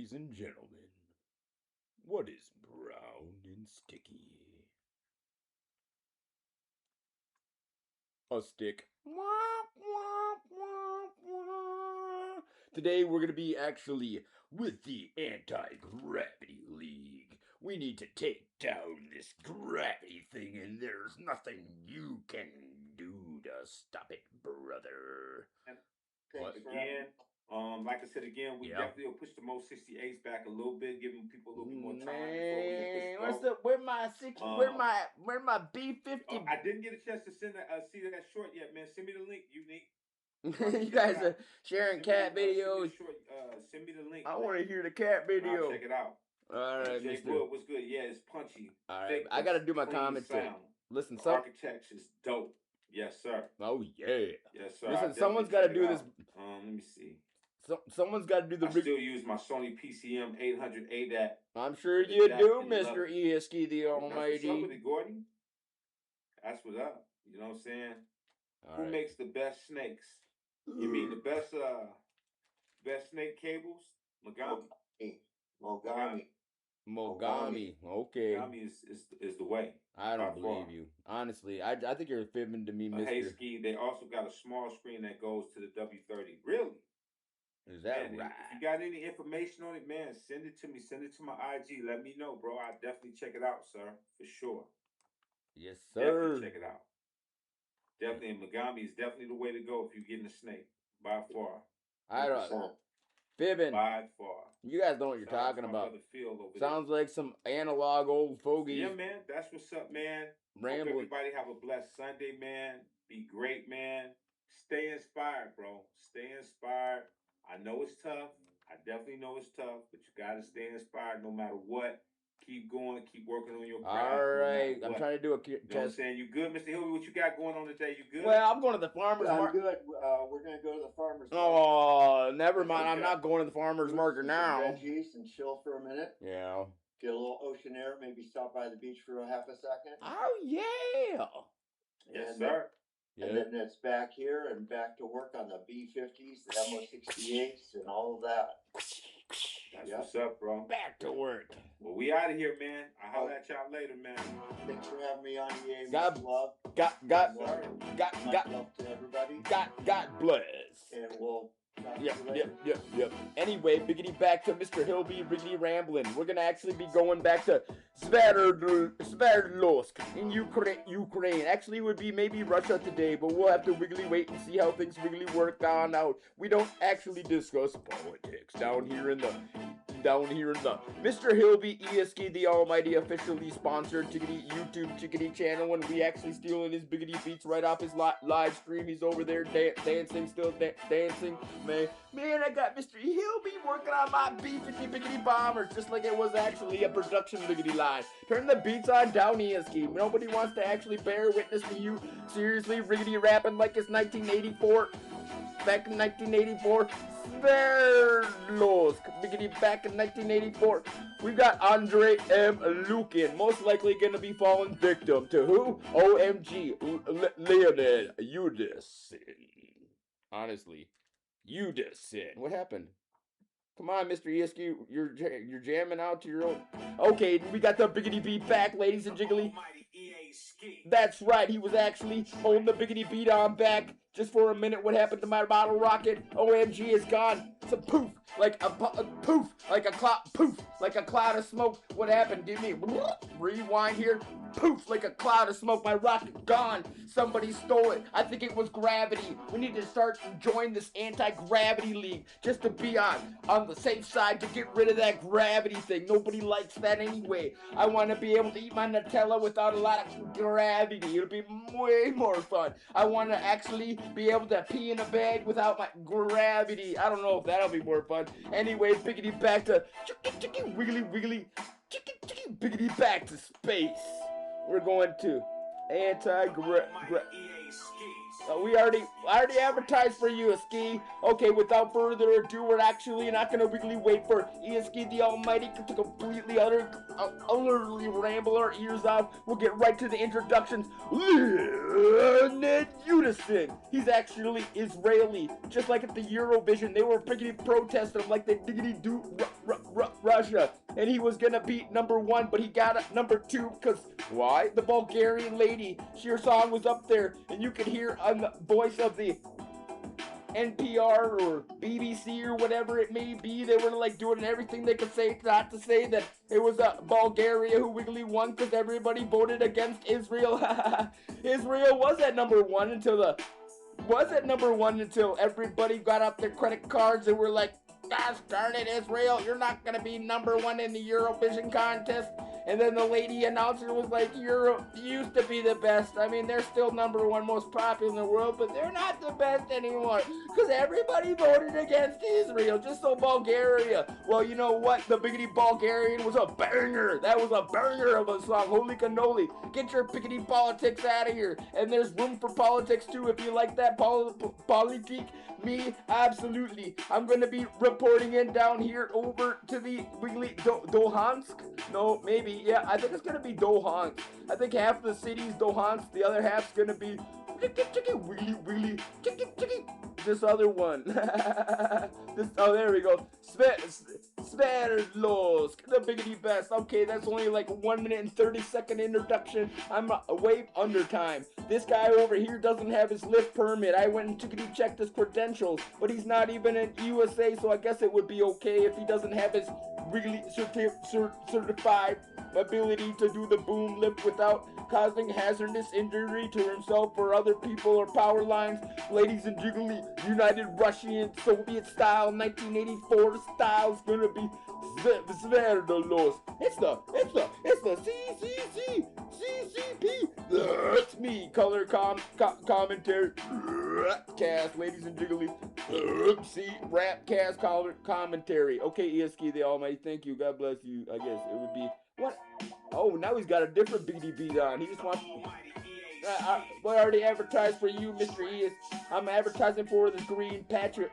Ladies and gentlemen, what is brown and sticky? A stick. Today we're going to be actually with the Anti-Gravity League. We need to take down this gravity thing, and there's nothing you can do to stop it, brother. Again, like I said again, we definitely will push the most 68s back a little bit, giving people a little bit more time before we push go. Where my 60? Where my B50? I didn't get a chance to send that see that short yet, man. Send me the link, Unique. You guys are sharing cat videos. Send me the link. I want to hear the cat video. I'll check it out. All right, Jay Mister. Wood was good. Yeah, it's punchy. All right, I got to do my commentary. Listen, the architecture is dope. Yes, sir. Oh yeah. Yes, sir. Listen, someone's got to do this. Let me see. Someone's got to do the. I still use my Sony PCM 800 ADAT. I'm sure you do, Mr. ESK the Almighty. That's what's up with it, Gordy. That's what's up. You know what I'm saying? Who makes the best snakes? You mean the best snake cables? Mogami. Okay. Mogami is the way. I don't believe you. Honestly, I think you're fibbing to me, Mr. Hey, Ski, they also got a small screen that goes to the W30. Really? Is that right? If you got any information on it, man, send it to me. Send it to my IG. Let me know, bro. I'll definitely check it out, sir. For sure. Yes, sir. Definitely check it out. Definitely, and Mogami is definitely the way to go if you're getting a snake. By far. I don't. Fibbing. By far. You guys know what you're talking about. Sounds like some analog old fogies. Yeah, man. That's what's up, man. Rambling. Hope everybody have a blessed Sunday, man. Be great, man. Stay inspired, bro. Stay inspired. I know it's tough. I definitely know it's tough, but you got to stay inspired no matter what. Keep going. Keep working on your craft. All right. I'm trying to do a test. You know what I'm saying? You good, Mr. Hilby? What you got going on today? You good? Well, I'm going to the farmer's market. I'm good. We're going to go to the farmer's market. Oh, never mind. I'm not going to the farmer's market now. Veggies and chill for a minute. Yeah. Get a little ocean air. Maybe stop by the beach for a half a second. Oh, yeah. Yes, sir. And then it's back here and back to work on the B50s, the MO68s, and all of that. That's what's up, bro. Back to work. Well, we out of here, man. I'll holler at y'all later, man. Thanks for having me on EA. God love. God love to everybody. God bless. And we'll Yep. Anyway, biggity back to Mr. Hilby Wrigley Ramblin'. We're gonna actually be going back to Sverdlovsk in Ukraine. Actually, it would be maybe Russia today, but we'll have to wiggly wait and see how things really work on out. We don't actually discuss politics down here in the Mr. Hilby ESK the Almighty officially sponsored YouTube chickadee channel, and we actually stealing his biggity beats right off his live stream. He's over there dancing, still dancing. Man, I got Mr. Hilby working on my B50 biggity bombers, just like it was actually a production biggity line. Turn the beats on down, ESK. Nobody wants to actually bear witness to you seriously riggedy rapping like it's 1984. Back in 1984. Sverdlovsk, beginning back in 1984. We've got Andrei M. Lukin, most likely going to be falling victim to who? OMG, Leonid, Yudasin. Honestly, Yudasin. What happened? Come on, Mr. ESQ, you're jamming out to your own. Okay, we got the biggity beat back, ladies and jiggly. That's right, he was actually holding the biggity beat on back. Just for a minute, what happened to my bottle rocket? OMG is gone. It's a poof, like a poof, like a cloud of smoke. What happened? Give me rewind here. Poof, like a cloud of smoke. My rocket gone. Somebody stole it. I think it was gravity. We need to start and join this anti-gravity league just to be on the safe side to get rid of that gravity thing. Nobody likes that anyway. I want to be able to eat my Nutella without a lot of gravity. It'll be way more fun. I want to actually be able to pee in a bag without my gravity. I don't know if that'll be more fun. Anyway, biggity back to wiggly biggity back to space. We're going to we already I already advertised for you, Ski. Okay, without further ado, we're actually not gonna really wait for Ski the Almighty to completely utterly ramble our ears off. We'll get right to the introductions. Leonid Yudasin. He's actually Israeli. Just like at the Eurovision, they were freaking protesting him like they diggity do Russia. And he was gonna beat number 1, but he got number 2 because why? The Bulgarian lady. Her song was up there, and you could hear on the voice of the NPR or BBC or whatever it may be, they were like doing everything they could say not to say that it was Bulgaria who wiggly won because everybody voted against Israel. Israel was at number 1 until everybody got out their credit cards and were like, gosh darn it, Israel, you're not gonna be number 1 in the Eurovision contest. And then the lady announcer was like, Europe used to be the best. I mean, they're still number 1 most popular in the world, but they're not the best anymore. Because everybody voted against Israel, just so Bulgaria. Well, you know what? The biggity Bulgarian was a banger. That was a banger of a song. Holy cannoli. Get your piggity politics out of here. And there's room for politics too if you like that politique. Me, absolutely. I'm going to be reporting in down here over to the wiggly Dohansk. No, maybe. Yeah, I think it's going to be Dohansk. I think half the city's Dohansk. The other half's going to be this other one. Oh, there we go. Sverdlovsk, the biggity best. Okay, that's only like 1 minute and 30-second introduction. I'm way under time. This guy over here doesn't have his lift permit. I went and checked his credentials, but he's not even in USA, so I guess it would be okay if he doesn't have his really certified ability to do the boom lift without causing hazardous injury to himself or other people or power lines. Ladies and jiggly, United Russian Soviet style 1984 style is gonna be Sverdlovsk. It's the CCP. That's me. Color commentary cast, ladies and jiggly. See, rap cast color commentary. Okay, ESK the Almighty, thank you. God bless you. I guess it would be what? Oh, now he's got a different beady beat on. He just wants. I already advertised for you, Mr. E. I'm advertising for this green patch of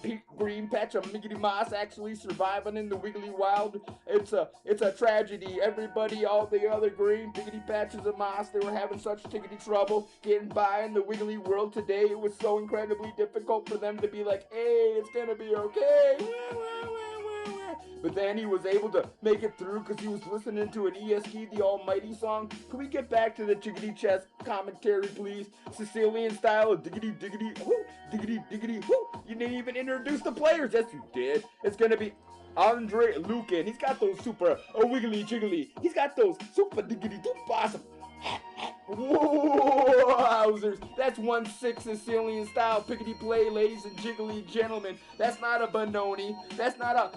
Miggity Moss actually surviving in the wiggly wild. It's a tragedy. Everybody, all the other green biggity patches of moss, they were having such tickety trouble getting by in the wiggly world today. It was so incredibly difficult for them to be like, hey, it's gonna be okay. But then he was able to make it through because he was listening to an ESK the Almighty song. Can we get back to the chickadee chest commentary, please? Sicilian style, diggity diggity, whoo, diggity diggity, whoo. You didn't even introduce the players. Yes, you did. It's gonna be Andrei Lukin. He's got those super wiggly jiggly. He's got those super diggity doop awesome. Wowzers! That's 1-6 Sicilian style pickety play, ladies and jiggly gentlemen. That's not a Benoni. That's not a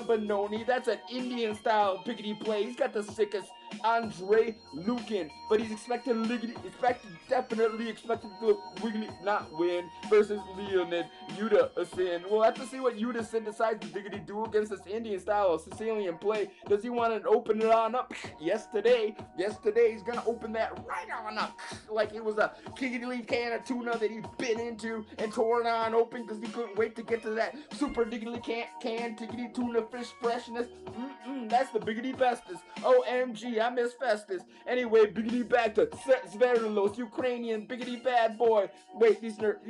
Benoni. That's an Indian style pickety play. He's got the sickest Andrei Lukin, but he's definitely expected to wiggly not win versus Leonid Yudasin. We'll have to see what Yudasin decides to diggity do against this Indian style of Sicilian play. Does he want to open it on up? Yesterday he's gonna open that right on up like it was a kiggity can of tuna that he bit into and tore it on open because he couldn't wait to get to that super diggity can tiggity tuna fish freshness. That's the biggity bestest. OMG, I miss Festus. Anyway, biggity back to Sverdlovsk, Ukrainian biggity bad boy. Wait, these are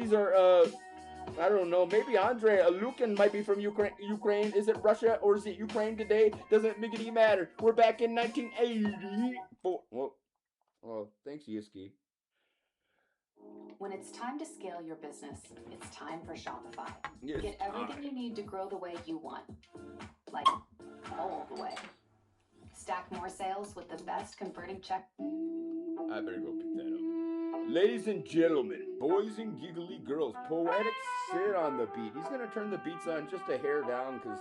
I don't know, maybe Andrei Lukin might be from Ukraine. Is it Russia or is it Ukraine today? Doesn't biggity matter. We're back in 1984. Well, thanks, Yiski. When it's time to scale your business, it's time for Shopify. Yes, Get everything you need to grow the way you want. Like, all the way. Stack more sales with the best converting check. I better go pick that up. Ladies and gentlemen, boys and giggly girls, Poetic Sid on the beat. He's going to turn the beats on just a hair down because,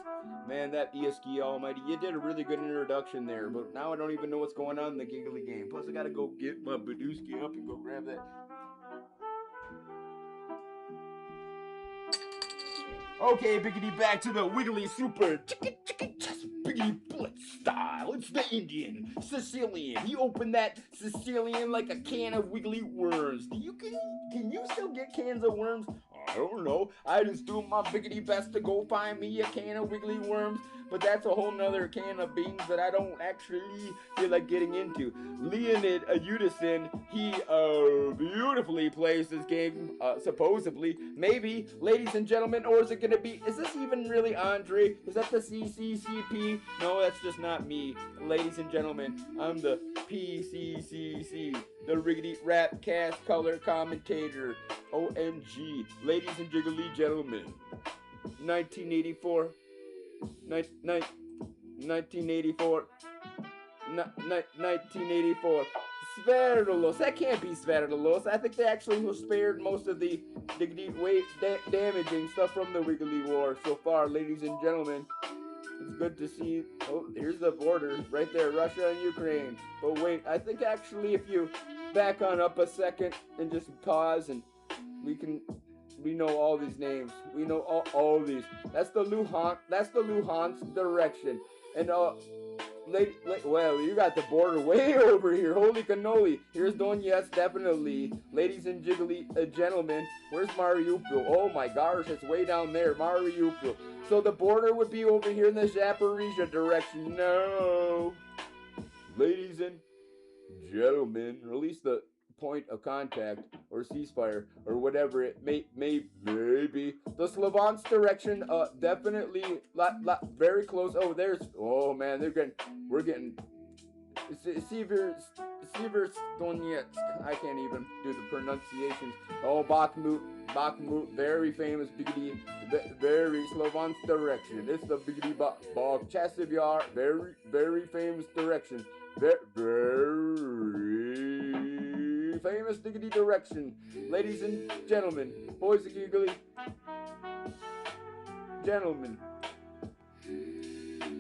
man, that ESK Almighty, you did a really good introduction there, but now I don't even know what's going on in the giggly game. Plus, I got to go get my Badooski up and go grab that. Okay, biggity back to the wiggly super chicken chest biggity blitz. style. It's the Indian, Sicilian. He opened that Sicilian like a can of wiggly worms. Can you still get cans of worms? I don't know. I just do my biggity best to go find me a can of wiggly worms, but that's a whole nother can of beans that I don't actually feel like getting into. Leonid Yudasin, he beautifully plays this game, supposedly. Maybe, ladies and gentlemen, or is it gonna be, is this even really Andrei? Is that the CCCP? No, that's just not me. Ladies and gentlemen, I'm the PCCC, the Riggedy Rap Cast Color Commentator. OMG, ladies and jiggly gentlemen, 1984, 1984, 1984, Sverdlovsk. That can't be Sverdlovsk. I think they actually spared most of the damaging stuff from the Wiggly War so far, ladies and gentlemen. It's good to see. Oh, here's the border right there, Russia and Ukraine. But wait, I think actually if you back on up a second and just pause, and we know all these names. We know all these. That's the Luhansk direction. And well, you got the border way over here. Holy cannoli. Here's Donetsk, definitely. Ladies and jiggly gentlemen, where's Mariupol? Oh my gosh, it's way down there, Mariupol. So the border would be over here in the Zaporizhia direction. No. Ladies and gentlemen, release the point of contact or ceasefire or whatever it may be. The Slavonsk direction, definitely very close. Oh, oh man, we're getting Seversk Donetsk. I can't even do the pronunciations. Oh, Bakhmut, very famous biggity, very Slavonsk direction. It's the biggity Chasiv Yar, very famous direction. Very famous diggity direction. Ladies and gentlemen, boys and giggly gentlemen.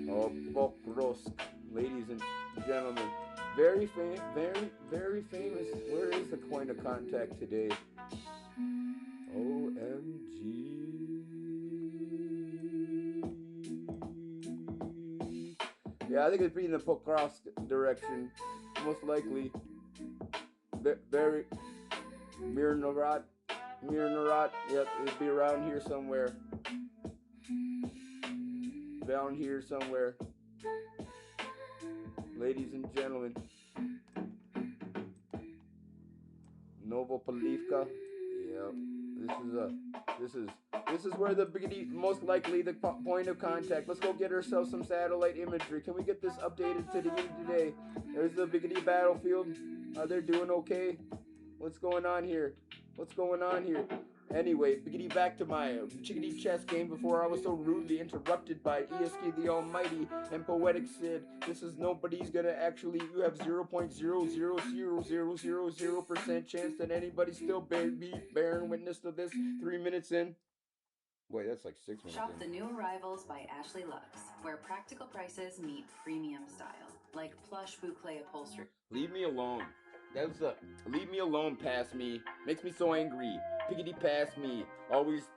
Oh, Pokrovsk, ladies and gentlemen. Very famous. Where is the point of contact today? OMG. Yeah, I think it'd be in the Pokrovsk direction, most likely. Very Mirnorod. Yep, it'd be around here somewhere. Down here somewhere. Ladies and gentlemen. Novopolivka. Yep. This is where the biggity, most likely the point of contact. Let's go get ourselves some satellite imagery. Can we get this updated to the end today? There's the biggity battlefield. Are they doing okay? What's going on here? Anyway, biggity, back to my chickadee chess game before I was so rudely interrupted by ESK the Almighty and Poetic Sid. This is nobody's gonna actually, you have 0.00000% chance that anybody's still bearing witness to this 3 minutes in. Wait, that's like 6 minutes Shop in. the new arrivals by Ashley Lux, where practical prices meet premium style, like plush boucle upholstery. Leave me alone. Leave me alone, past me. Makes me so angry. Piggity past me. Always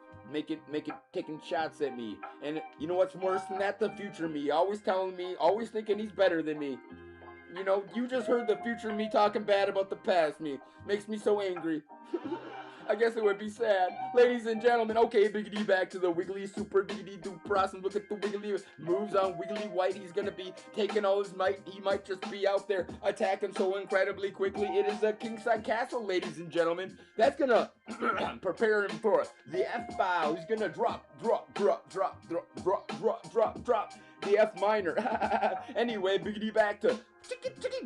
taking shots at me. And you know what's worse than that? The future me. Always telling me, always thinking he's better than me. You know, you just heard the future me talking bad about the past me. Makes me so angry. I guess it would be sad. Ladies and gentlemen, okay, biggity, back to the wiggly super diggity dupras, and look at the wiggly moves on Wiggly White. He's gonna be taking all his might. He might just be out there attacking so incredibly quickly. It is a kingside castle, ladies and gentlemen. That's gonna prepare him for the F bow. He's gonna drop the F minor. Anyway, biggity, back to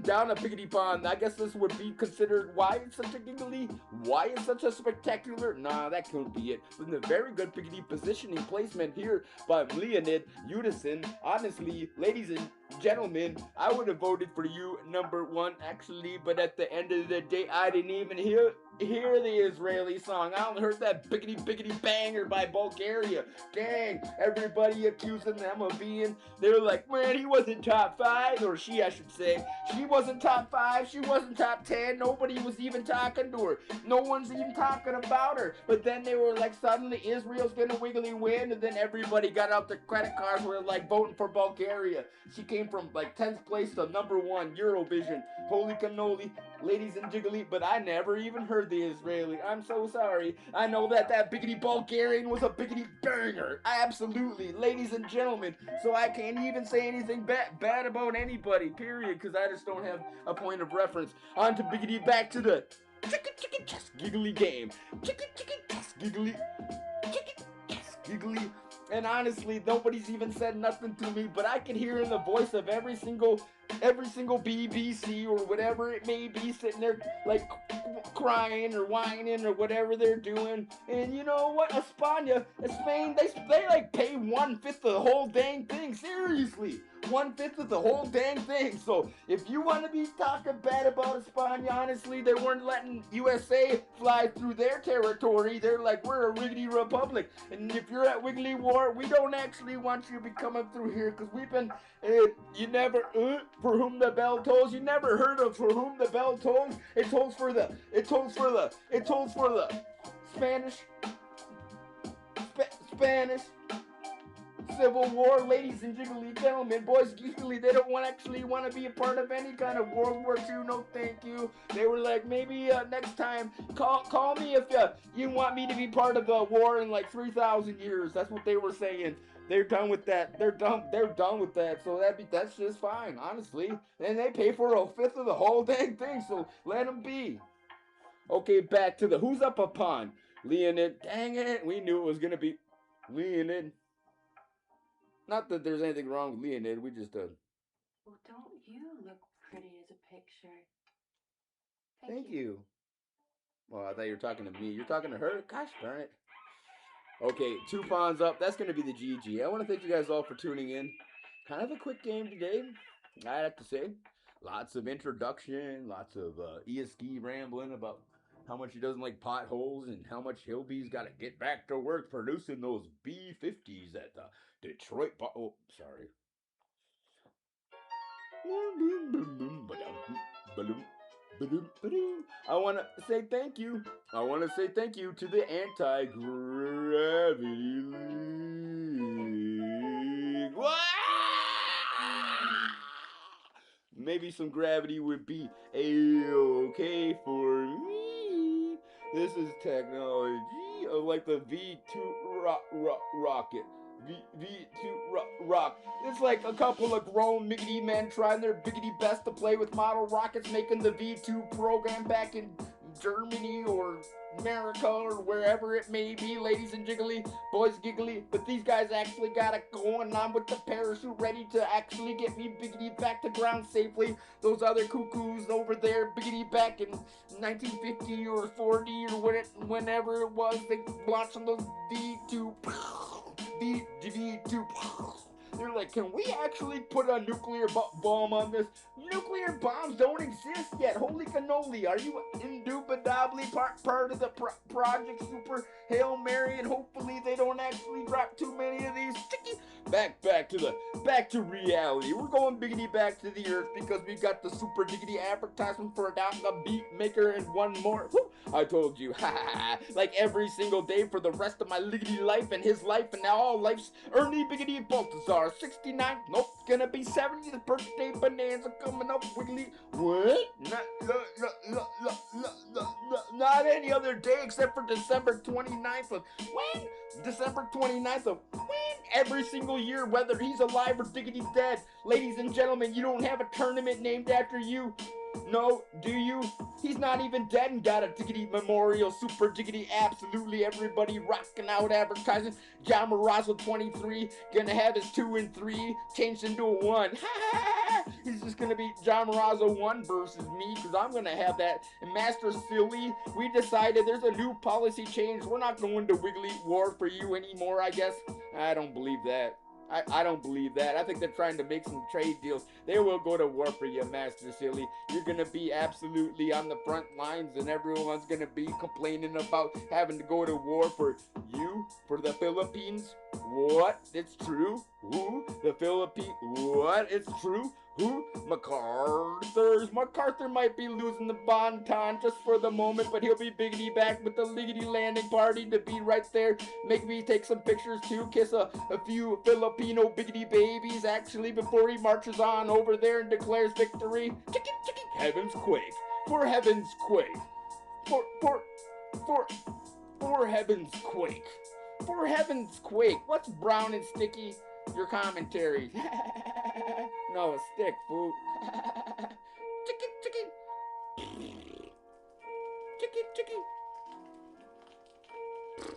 down a biggity pond. I guess this would be considered why it's such a giggly, why it's such a spectacular. Nah, that couldn't be it. With a very good biggity positioning placement here by Leonid Yudasin. Honestly, ladies and gentlemen, I would have voted for you number one actually, but at the end of the day, I didn't even hear the Israeli song. I only heard that biggity banger by Bulgaria. Dang, everybody accusing them of being They were like, man, he wasn't top 5, or she, I should say. She wasn't top 5, she wasn't top 10, nobody was even talking to her. No one's even talking about her. But then they were like, suddenly Israel's gonna wiggly win, and then everybody got out their credit cards, were like voting for Bulgaria. She came from like 10th place to number 1, Eurovision. Holy cannoli, ladies and jiggly, but I never even heard the Israeli. I'm so sorry. I know that biggity Bulgarian was a biggity banger. Absolutely, ladies and gentlemen. So I can't even say anything bad about anybody, period, because I just don't have a point of reference. On to biggity, back to the chicken chess giggly game. Chicken chess giggly. Chicken chess giggly. And honestly, nobody's even said nothing to me, but I can hear in the voice of every single BBC or whatever it may be sitting there like crying or whining or whatever they're doing. And you know what? España, Spain, they like pay 1/5 of the whole dang thing. Seriously, 1/5 of the whole dang thing. So if you want to be talking bad about España, honestly, they weren't letting USA fly through their territory. They're like, we're a wiggly republic, and if you're at Wiggly War, we don't actually want you to be coming through here, because we've been, you never, for whom the bell tolls. You never heard of for whom the bell tolls? It tolls for the Spanish Civil War, ladies and jiggly gentlemen, boys giggly. They don't actually want to be a part of any kind of World War II. No, thank you. They were like, maybe next time, call me if you want me to be part of the war in like 3,000 years. That's what they were saying. They're done with that. They're done with that. So that's just fine, honestly. And they pay for 1/5 of the whole dang thing. So let them be. Okay, back to the who's up upon Leonid. Dang it, we knew it was gonna be Leonid. Not that there's anything wrong with Leonid, we just Well, don't you look pretty as a picture? Thank you. Well, I thought you were talking to me. You're talking to her? Gosh darn it. Okay, 2 pawns up. That's going to be the GG. I want to thank you guys all for tuning in. Kind of a quick game today, I have to say. Lots of introduction, lots of ESG rambling about how much he doesn't like potholes and how much Hilby's got to get back to work producing those B50s at the Detroit. Oh, sorry. I want to say thank you. I want to say thank you to the Anti-Gravity League. Maybe some gravity would be a-okay for me. This is technology like the V2 rocket. V2 rock. It's like a couple of grown miggity men trying their biggity best to play with model rockets, making the V2 program back in Germany or America or wherever it may be, ladies and jiggly, boys giggly. But these guys actually got it going on with the parachute, ready to actually get me biggity back to ground safely. Those other cuckoos over there, biggity back in 1950 or 40 or whenever it was, they launched on those V2. They're like, can we actually put a nuclear bomb on this? Nuclear bombs don't exist yet. Holy cannoli. Are you indubitably part of the Project Super Hail Mary? And hopefully they don't actually drop too many of these. Back to reality. We're going biggity back to the earth because we got the super diggity advertisement for a beat maker and one more. Woo, I told you. Like every single day for the rest of my liggity life and his life and now all life's Ernie Biggity Baltazar. 69, nope, gonna be 70th birthday bonanza coming up wiggly. What? Not any other day except for December 29th of when? December 29th of when? Every single year, whether he's alive or diggity dead. Ladies and gentlemen, you don't have a tournament named after you. No, do you? He's not even dead and got a diggity memorial, super diggity, absolutely everybody rocking out advertising. John Marazzo 23, gonna have his 2 and 3 changed into a 1. He's just gonna be John Marazzo 1 versus me, because I'm gonna have that. And Master Silly, we decided there's a new policy change. We're not going to Wiggly War for you anymore, I guess. I don't believe that. I don't believe that. I think they're trying to make some trade deals. They will go to war for you, Master Silly. You're going to be absolutely on the front lines, and everyone's going to be complaining about having to go to war for you. For the Philippines? What? It's true? Who? The Philippines? What? It's true? Who? MacArthur might be losing the bon ton just for the moment, but he'll be biggity back with the liggity landing party to be right there. Make me take some pictures too, kiss a few Filipino biggity babies actually before he marches on over there and declares victory. Chicken, heavens quake. For heavens quake. For heavens quake. For heavens quake. What's brown and sticky? Your commentary. No, a stick, fool. Chicken.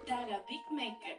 Dada, big maker.